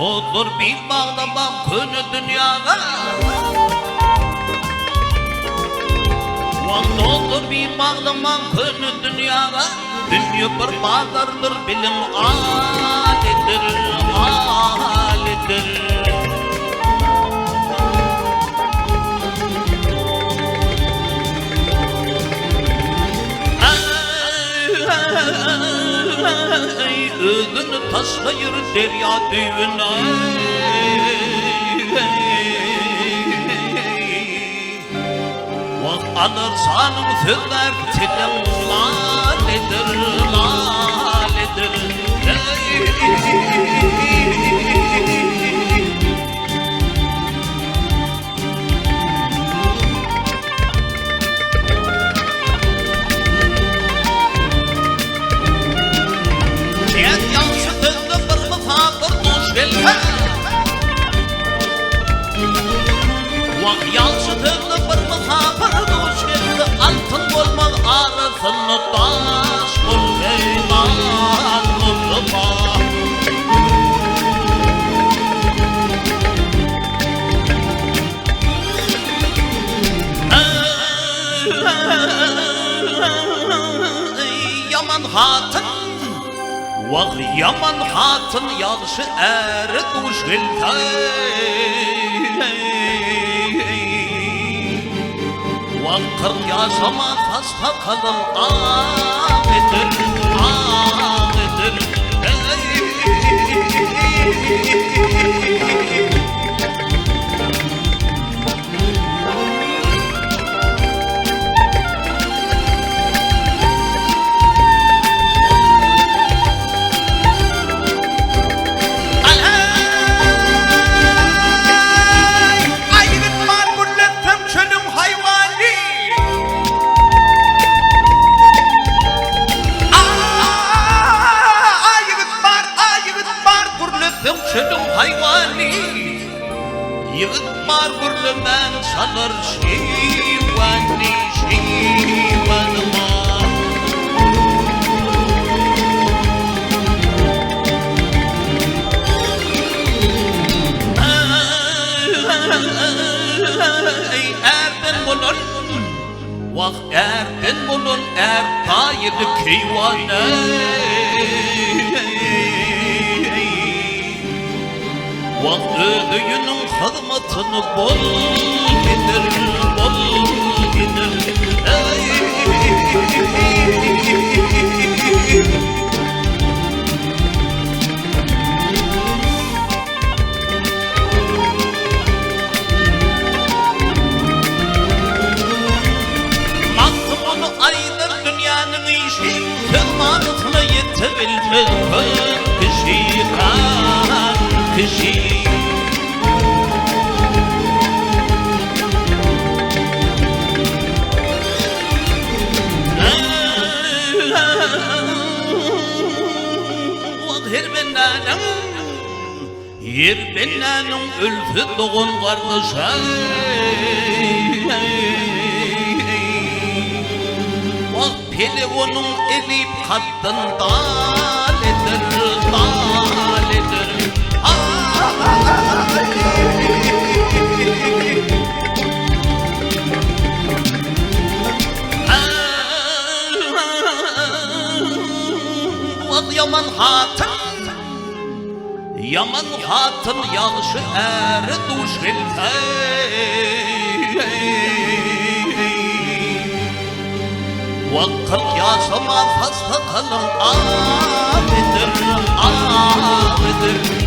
Olur bir bağlamam könü dünyada. Olur bir bağlamam könü dünyada. Dünya bir bağlardır bilim alidir, alidir. Özünü taşlayır derya düğüne. Vak alırsan sözler tilim laledir, laledir. Vak yansıdığını bir misafir duş geldi. Altın olmak arasını taş bul eyman unutma. Yaman hatın, vak yaman hatın yaxşı eri duş geldi. Kırk yaşama hasta kalın ağıdır, ağıdır. Çölüm hayvani, yığıt var gürlümen çalır şivani, şivanıma. Erden bulun, vak erden bulun, kayıdı keyvane. Vak ödüğünün hızmetini bol gider, bol gider. Baktım onu aydır dünyanın işi, kılmanısına yetebilmez kişi kan kişi. Yer bennaның ülfü doğun kardeşe. Vak peli onun elip kattın daledir, daledir. Vak yaman hatın, yaman hatın yaxşı eri duş geldi. Vak 40 yaşama hasta kalın ağıdır, ağıdır.